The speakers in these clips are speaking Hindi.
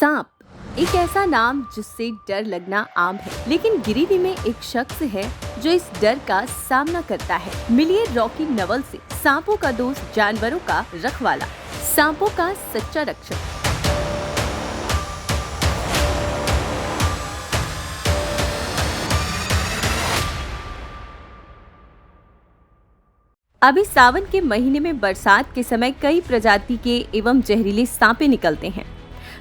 सांप एक ऐसा नाम जिससे डर लगना आम है, लेकिन गिरिडीह में एक शख्स है जो इस डर का सामना करता है। मिलिए रॉकी नवल से, सांपों का दोस्त, जानवरों का रखवाला, सांपों का सच्चा रक्षक। अभी सावन के महीने में बरसात के समय कई प्रजाति के एवं जहरीले सांपे निकलते हैं।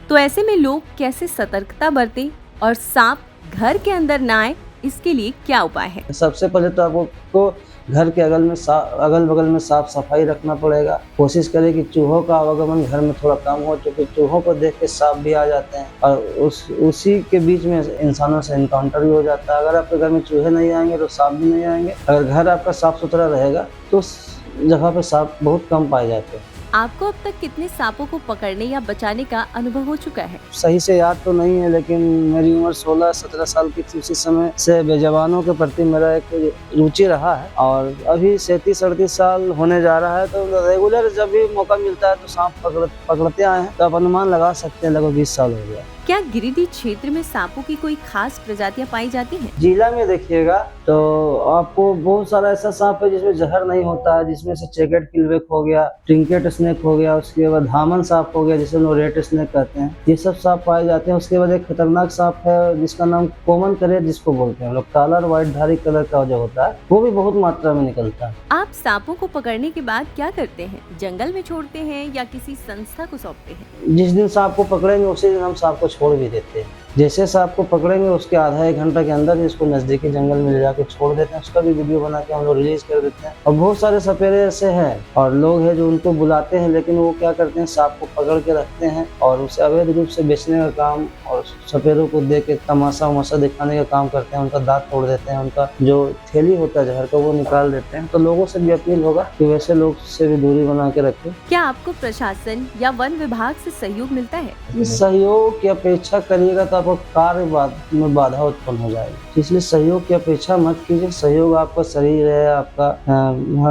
तो ऐसे में लोग कैसे सतर्कता बरतें और सांप घर के अंदर ना आए, इसके लिए क्या उपाय है? सबसे पहले तो आपको घर के अगल बगल में साफ सफाई रखना पड़ेगा। कोशिश करें कि चूहों का आवागमन घर में थोड़ा कम हो, क्योंकि चूहों को देख के सांप भी आ जाते हैं और उसी के बीच में इंसानों से इनकाउंटर भी हो जाता है। अगर आपके घर में चूहे नहीं आएंगे तो सांप भी नहीं आएंगे। अगर घर आपका साफ सुथरा रहेगा तो उस जगह पे सांप बहुत कम पाए जाते हैं। आपको अब तक कितने सांपों को पकड़ने या बचाने का अनुभव हो चुका है? सही से याद तो नहीं है, लेकिन मेरी उम्र 16-17 साल की थी। उसी समय से बेज़ुबानों के प्रति मेरा एक रुचि रहा है और अभी 37-38 साल होने जा रहा है। तो रेगुलर जब भी मौका मिलता है तो सांप पकड़ते आए हैं। तो आप अनुमान लगा सकते हैं लगभग 20 साल हो गया। क्या गिरिडीह क्षेत्र में सांपों की कोई खास प्रजातियां पाई जाती हैं? जिला में देखिएगा तो आपको बहुत सारा ऐसा सांप है जिसमें जहर नहीं होता है, जिसमें से चेकेट किलवेक हो गया, ट्रिंकेट स्नेक हो गया, उसके बाद धामन सांप हो गया जिसे लोग रेड स्नेक कहते हैं। ये सब सांप पाए जाते हैं। उसके बाद एक खतरनाक सांप है जिसका नाम कॉमन करेट जिसको बोलते हैं लोग, काला और व्हाइट धारी कलर का जो होता है, वो भी बहुत मात्रा में निकलता है। आप सांपों को पकड़ने के बाद क्या करते हैं? जंगल में छोड़ते हैं या किसी संस्था को सौंपते हैं? जिस दिन सांप को पकड़ेंगे उसी दिन हम सांप को छोड़ भी देते हैं। जैसे सांप को पकड़ेंगे उसके आधा एक घंटा के अंदर इसको नजदीकी जंगल में ले जाकर छोड़ देते हैं। उसका भी वीडियो बना के हम लोग रिलीज कर देते हैं। और बहुत सारे सपेरे ऐसे हैं और लोग हैं जो उनको बुलाते हैं, लेकिन वो क्या करते हैं, सांप को पकड़ के रखते हैं और उसे अवैध रूप से बेचने का काम और सपेरों को दे के तमाशा वमाशा दिखाने का काम करते हैं। उनका दांत तोड़ देते हैं, उनका जो थैली होता है जहर का वो निकाल देते हैं। तो लोगों से भी अपील होगा कि वैसे लोग से भी दूरी बना के रखें। क्या आपको प्रशासन या वन विभाग से सहयोग मिलता है? सहयोग की अपेक्षा करिएगा तो आपको कार्य में बाधा उत्पन्न हो जाएगी, इसलिए सहयोग की अपेक्षा मत कीजिए। सहयोग आपका शरीर है, आपका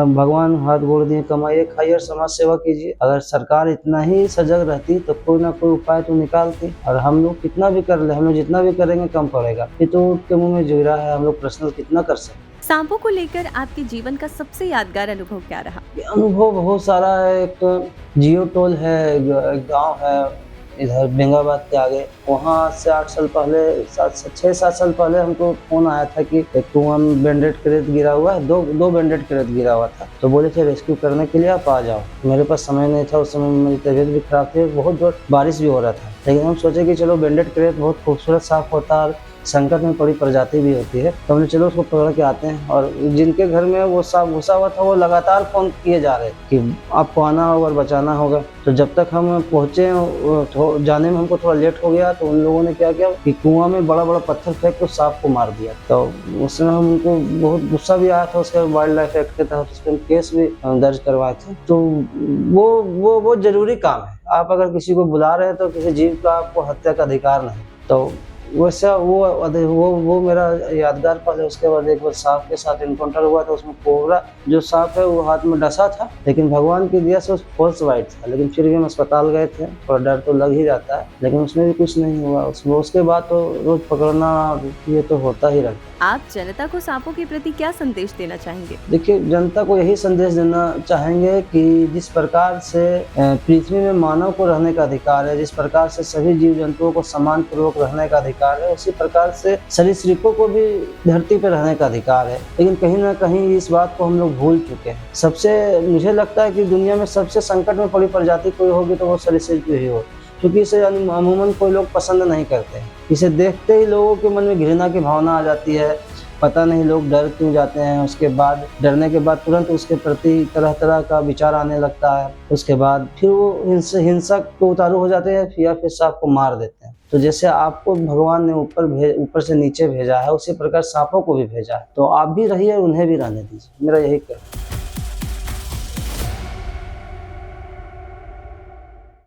भगवान हाथ गोड़ दिए, कमाइए खाइए और समाज सेवा कीजिए। अगर सरकार इतना ही सजग रहती तो कोई ना कोई उपाय तो निकालती। और हम लोग कितना भी कर ले, हम लोग जितना भी करेंगे कम पड़ेगा। ये तो के मुंह में जीरा है, हम लोग पर्सनल कितना कर सकते। सांपों को लेकर आपके जीवन का सबसे यादगार अनुभव क्या रहा? अनुभव बहुत सारा है। एक जियो टोल है, एक गाँव है इधर बेंगाबाद के आगे। वहाँ से 8 साल पहले 6-7 साल पहले हमको फोन आया था कि एक कुआं में बैंडेड क्रेट गिरा हुआ है, दो बैंडेड क्रेट गिरा हुआ था। तो बोले थे रेस्क्यू करने के लिए आप आ जाओ। मेरे पास समय नहीं था, उस समय मेरी तबीयत भी खराब थी, बहुत जोर बारिश भी हो रहा था। लेकिन हम सोचे कि चलो बैंडेड क्रेट बहुत खूबसूरत सांप होता है और संकट में पड़ी प्रजाति भी होती है, तो हमने चलो उसको पकड़ के आते हैं। और जिनके घर में वो सांप घुसा हुआ था वो लगातार फोन किए जा रहे कि आपको आना होगा और बचाना होगा। तो जब तक हम पहुँचे जाने में हमको थोड़ा लेट हो गया, तो उन लोगों ने क्या किया कि कुआं में बड़ा बड़ा पत्थर फेंक कर सांप को मार दिया। तो उस समय हम उनको बहुत गुस्सा भी आया था। उसके वाइल्ड लाइफ एक्ट के तहत उस पर केस भी दर्ज करवाए थे। तो वो जरूरी काम है। आप अगर किसी को बुला रहे हैं तो किसी जीव का आपको हत्या का अधिकार नहीं। तो वैसा वो मेरा यादगार पल है। उसके बाद एक बार सांप के साथ इनकाउंटर हुआ था। उसमें कोबरा जो सांप है वो हाथ में डसा था, लेकिन भगवान की दया से फॉल्स वाइट था। लेकिन फिर भी हम अस्पताल गए थे, थोड़ा डर तो लग ही जाता है, लेकिन उसमें भी कुछ नहीं हुआ। उसके बाद तो रोज पकड़ना ये तो होता ही रहता है। आप जनता को सांपों के प्रति क्या संदेश देना चाहेंगे? देखिए, जनता को यही संदेश देना चाहेंगे कि जिस प्रकार से पृथ्वी में मानव को रहने का अधिकार है, जिस प्रकार से सभी जीव जंतुओं को सम्मान पूर्वक रहने का अधिकार है, उसी प्रकार से सरीसृपों को भी धरती पर रहने का अधिकार है। लेकिन कहीं ना कहीं इस बात को हम लोग भूल चुके हैं। मुझे लगता है कि दुनिया में सबसे संकट में पड़ी प्रजाति कोई होगी तो वो सरीसृप ही हो, क्योंकि इसे अमूमन कोई लोग पसंद नहीं करते हैं। इसे देखते ही लोगों के मन में घृणा की भावना आ जाती है। पता नहीं लोग डर क्यों जाते हैं। उसके बाद डरने के बाद तुरंत उसके प्रति तरह तरह का विचार आने लगता है। उसके बाद फिर वो हिंसक को उतारू हो जाते हैं या फिर सांप को मार देते हैं। तो जैसे आपको भगवान ने ऊपर से नीचे भेजा है, उसी प्रकार सांपों को भी भेजा है। तो आप भी रहिए और उन्हें भी रहने दीजिए, मेरा यही कहना है।